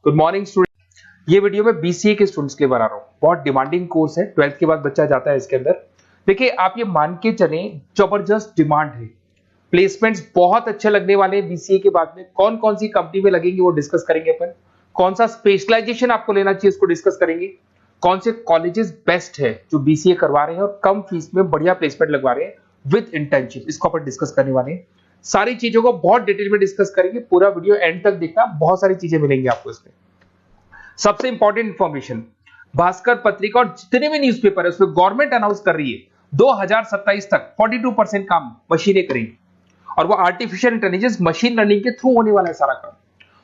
Good morning student. ये video मैं BCA के स्टूडेंट्स के लिए बना रहा हूँ। बहुत डिमांडिंग कोर्स है, 12th के बाद बच्चा जाता है इसके अंदर। देखिए आप ये मान के चलें, जबरदस्त डिमांड है, प्लेसमेंट्स बहुत अच्छे लगने वाले हैं बीसीए के बाद में। कौन कौन सी कंपनी में लगेंगे वो डिस्कस करेंगे अपन। कौन सा स्पेशलाइजेशन आपको लेना चाहिए उसको डिस्कस करेंगे। कौन से कॉलेजेस बेस्ट है जो बीसीए करवा रहे हैं और कम फीस में बढ़िया प्लेसमेंट लगवा रहे हैं विद इंटर्नशिप, इसको अपन डिस्कस करने वाले हैं। सारी चीजों को बहुत डिटेल में डिस्कस करेंगे। पूरा वीडियो एंड तक देखना, बहुत सारी चीजें मिलेंगी आपको इसमें। सबसे इंपॉर्टेंट इंफॉर्मेशन, भास्कर पत्रिका और जितने भी न्यूज़पेपर है उसमें गवर्नमेंट अनाउंस कर रही है 2027 तक 42% काम मशीनें करेंगी और वो आर्टिफिशियल इंटेलिजेंस मशीन लर्निंग के थ्रू होने वाला है सारा काम।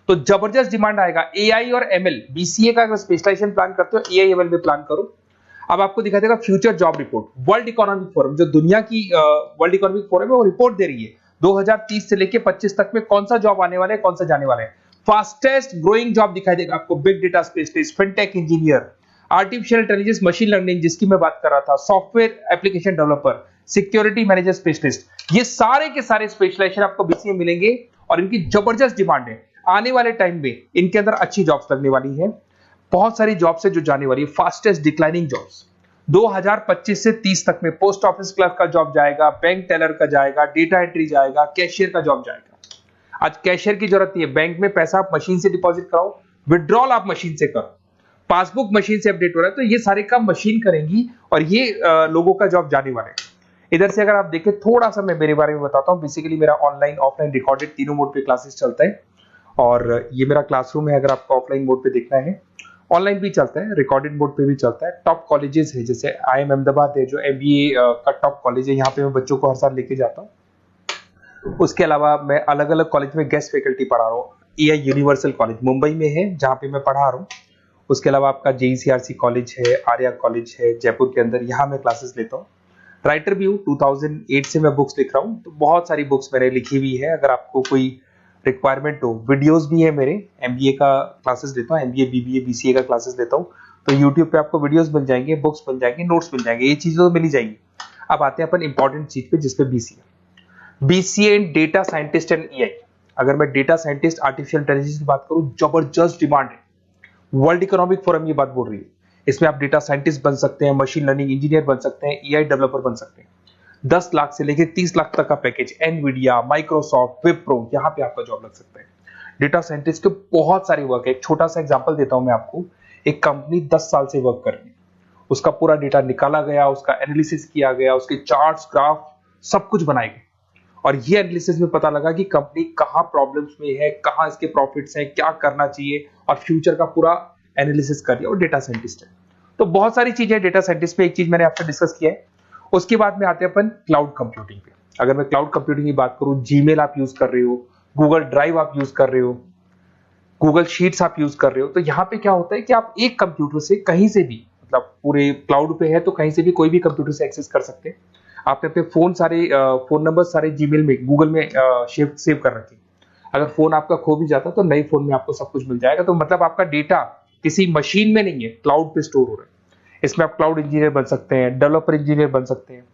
तो जबरदस्त डिमांड आएगा। एआई और एमएल, बीसीए का अगर स्पेशलाइजेशन प्लान करते हो एआई एमएल में प्लान करो। अब आपको दिखा देगा future job report, world economic forum, जो दुनिया की वर्ल्ड इकोनॉमिक फोरम है वो रिपोर्ट दे रही है 2030 से लेके 25 तक में कौन सा जॉब आने वाला है, कौन सा जाने वाला है। फास्टेस्ट ग्रोइंग जॉब दिखाई देगा आपको, big data specialist, fintech engineer, artificial intelligence, machine learning जिसकी मैं बात कर रहा था, software application developer, security manager specialist, ये सारे के सारे स्पेशलाइजेशन आपको बीसीए में मिलेंगे और इनकी जबरदस्त डिमांड है। आने वाले टाइम में इनके अंदर अच्छी जॉब्स लगने वाली है, बहुत सारी जॉब्स है जो जाने वाली है। फास्टेस्ट डिक्लाइनिंग जॉब्स 2025 से 30 तक में पोस्ट ऑफिस क्लर्क का जॉब जाएगा, बैंक टेलर का जाएगा, डेटा एंट्री जाएगा, कैशियर का जॉब जाएगा। आज कैशियर की जरूरत नहीं है, बैंक में पैसा आप मशीन से डिपॉजिट कराओ, विड्रॉल आप मशीन से करो, पासबुक मशीन से अपडेट हो रहा है, तो ये सारे काम मशीन करेंगी और ये लोगों का जॉब जाने वाला है। इधर से अगर आप देखें थोड़ा सा मैं मेरे बारे में बताता हूँ। बेसिकली मेरा ऑनलाइन ऑफलाइन रिकॉर्डेड तीनों मोड पे क्लासेस चलता है और ये मेरा क्लासरूम है। अगर आपको ऑफलाइन मोड पे देखना है, ऑनलाइन भी चलता है, रिकॉर्डेड मोड पे भी चलता है। टॉप कॉलेजेस है, जैसे IIM अहमदाबाद है जो MBA का टॉप कॉलेज है, यहाँ पे मैं बच्चों को हर साल लेके जाता हूँ। उसके अलावा मैं अलग अलग कॉलेज में गेस्ट फैकल्टी पढ़ा रहा हूँ। AI यूनिवर्सल कॉलेज मुंबई में है जहाँ पे मैं पढ़ा रहा हूँ। उसके अलावा आपका JECRC कॉलेज है, आर्या कॉलेज है जयपुर के अंदर, यहाँ मैं क्लासेस लेता हूँ। राइटर भी हूँ, 2008 से मैं बुक्स लिख रहा हूँ, तो बहुत सारी बुक्स मैंने लिखी हुई है। अगर आपको कोई रिक्वायरमेंट हो, वीडियोस भी है मेरे, MBA का क्लासेस लेता हूँ, MBA BBA BCA का क्लासेस लेता हूँ, तो यूट्यूब पे आपको वीडियोस मिल जाएंगे, बुक्स मिल जाएंगे, नोट्स मिल जाएंगे, ये चीजें तो मिल ही जाएंगी। अब आते हैं अपन इंपॉर्टेंट चीज पे, जिसपे BCA in data scientist and AI। अगर मैं डेटा साइंटिस्ट आर्टिफिशियल इंटेलिजेंस की बात करूं, जबरदस्त डिमांड है। वर्ल्ड इकोनॉमिक फोरम ये बात बोल रही है। इसमें आप डेटा साइंटिस्ट बन सकते हैं, मशीन लर्निंग इंजीनियर बन सकते हैं, AI डेवलपर बन सकते हैं। 10 लाख से लेकर 30 लाख तक का पैकेज, एनवीडिया, माइक्रोसॉफ्ट, विप्रो, यहाँ पे आपका जॉब लग सकता है। डेटा साइंटिस्ट के बहुत सारे वर्क है। एक छोटा सा एग्जांपल देता हूं मैं आपको। एक कंपनी 10 साल से वर्क कर रही है, उसका पूरा डेटा निकाला गया, उसका एनालिसिस किया गया, उसके चार्ट्स, ग्राफ सब कुछ बनाए गए और ये एनालिसिस में पता लगा कि कंपनी कहां प्रॉब्लम्स में है, कहां इसके प्रॉफिट्स हैं, क्या करना चाहिए और फ्यूचर का पूरा एनालिसिस कर लिया। और डेटा साइंटिस्ट है, तो बहुत सारी चीजें डेटा साइंटिस्ट में। एक चीज मैंने आपसे डिस्कस किया है। उसके बाद में आते हैं अपन क्लाउड कंप्यूटिंग पे। अगर मैं क्लाउड कंप्यूटिंग की बात करूं, जीमेल आप यूज कर रहे हो, गूगल ड्राइव आप यूज कर रहे हो, गूगल शीट्स आप यूज कर रहे हो, तो यहाँ पे क्या होता है कि आप एक कंप्यूटर से कहीं से भी, मतलब पूरे क्लाउड पे है तो कहीं से भी कोई भी कंप्यूटर से एक्सेस कर सकते हैं। आपने अपने फोन सारे फोन नंबर सारे जीमेल में, गूगल में सेव कर रखे। अगर फोन आपका खो भी जाता तो नए फोन में आपको सब कुछ मिल जाएगा। तो मतलब आपका डेटा किसी मशीन में नहीं है, क्लाउड पे स्टोर हो रहा है। इसमें आप क्लाउड इंजीनियर बन सकते हैं, डेवलपर इंजीनियर बन सकते हैं,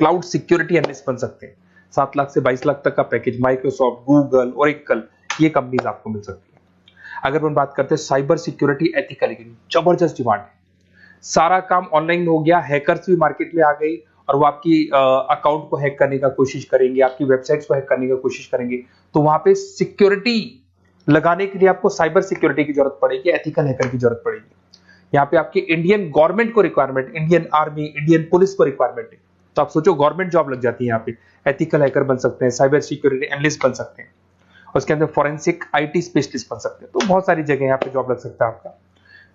क्लाउड सिक्योरिटी एनालिस्ट बन सकते हैं। 7 लाख से 22 लाख तक का पैकेज, माइक्रोसॉफ्ट, गूगल, ओरेकल, ये कंपनीज आपको मिल सकती है। अगर हम बात करते हैं साइबर सिक्योरिटी एथिकल, जबरदस्त डिमांड है। सारा काम ऑनलाइन हो गया, हैकर्स भी मार्केट में आ गई और वो आपकी अकाउंट को हैक करने का कोशिश करेंगे, आपकी वेबसाइट्स को हैक करने का कोशिश करेंगे। तो वहां पे सिक्योरिटी लगाने के लिए आपको साइबर सिक्योरिटी की जरूरत पड़ेगी, एथिकल हैकर की जरूरत पड़ेगी। यहाँ पे आपकी इंडियन गवर्नमेंट को requirement, Indian army, Indian police को रिक्वायरमेंट है। तो आप सोचो गवर्नमेंट जॉब लग जाती है यहाँ पे। एथिकल हैकर बन सकते हैं, साइबर सिक्योरिटी एनालिस्ट बन सकते हैं, उसके अंदर फॉरेंसिक IT स्पेशलिस्ट बन सकते हैं। तो बहुत सारी जगह यहाँ पे जॉब लग सकता है आपका।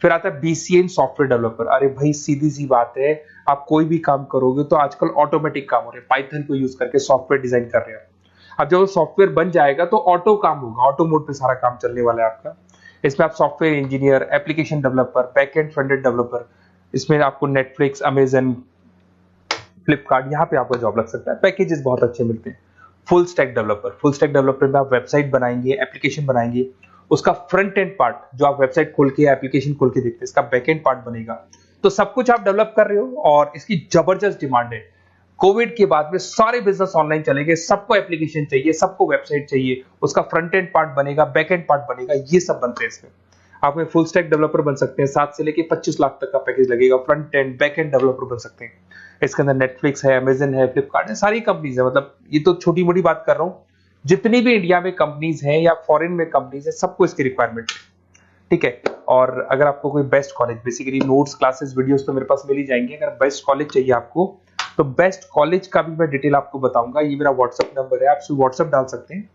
फिर आता है BCA इन सॉफ्टवेयर डेवलपर। अरे भाई सीधी सी बात है, आप कोई भी काम करोगे तो आजकल ऑटोमेटिक काम हो रहे हैं, पाइथन को यूज करके सॉफ्टवेयर डिजाइन कर रहे हैं। अब जब सॉफ्टवेयर बन जाएगा तो ऑटो काम होगा, ऑटो मोड पे सारा काम चलने वाला है आपका। इसमें आप software engineer, application developer, backend front-end developer, इसमें आपको नेटफ्लिक्स, अमेजन, फ्लिपकार्ट, यहाँ पे आपका जॉब लग सकता है। पैकेजेस बहुत अच्छे मिलते हैं। फुल स्टैक डेवलपर में आप वेबसाइट बनाएंगे, एप्लीकेशन बनाएंगे, उसका फ्रंट एंड पार्ट जो आप वेबसाइट खोल के एप्लीकेशन खोल के देखते हैं, इसका बैक एंड पार्ट बनेगा। तो सब कुछ आप डेवलप कर रहे हो और इसकी जबरदस्त डिमांड है। कोविड के बाद में सारे बिजनेस ऑनलाइन चलेंगे, सबको एप्लीकेशन चाहिए, सबको वेबसाइट चाहिए, उसका फ्रंट एंड पार्ट बनेगा, बैक एंड पार्ट बनेगा, ये सब बनते हैं इसमें। आप में फुल स्टैक डेवलपर बन सकते हैं, 7 से लेके 25 लाख तक का पैकेज लगेगा। Front end back end developer बन सकते हैं। इसके अंदर नेटफ्लिक्स है, अमेजन है, फ्लिपकार्ट है, सारी कंपनीज है। मतलब ये तो छोटी मोटी बात कर रहा हूँ, जितनी भी इंडिया में कंपनीज हैं या फॉरेन में कंपनीज है, सबको इसकी रिक्वायरमेंट है, ठीक है। और अगर आपको कोई best college, basically notes, classes, videos तो मेरे पास मिल ही जाएंगे। अगर बेस्ट कॉलेज चाहिए आपको, तो बेस्ट कॉलेज का भी मैं डिटेल आपको बताऊंगा। ये मेरा व्हाट्सअप नंबर है, आप व्हाट्सअप डाल सकते हैं,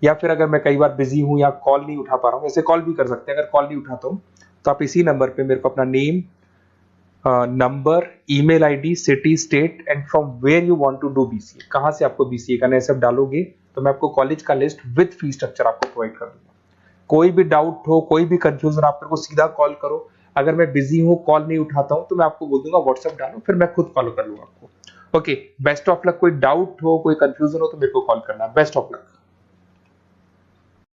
या फिर अगर मैं कई बार बिजी हूं या कॉल नहीं उठा पा रहा हूँ, ऐसे कॉल भी कर सकते हैं। अगर कॉल नहीं उठाता हूँ तो आप इसी नंबर पे मेरे को अपना name, number, email ID, city, state and from where you want to do BCA, कहां से आपको बीसीए करना है, सब डालोगे तो मैं आपको कॉलेज का लिस्ट विद फी स्ट्रक्चर आपको प्रोवाइड कर दूंगा। कोई भी डाउट हो, कोई भी कंफ्यूजन, आप मेरे को सीधा कॉल करो। अगर मैं बिजी हूँ, कॉल नहीं उठाता हूँ, तो मैं आपको बोल दूंगा व्हाट्सएप डालो, फिर मैं खुद फॉलो कर लूंगा आपको। Okay, best of luck. कोई डाउट हो, कोई कंफ्यूजन हो तो मेरे को कॉल करना। Best of luck.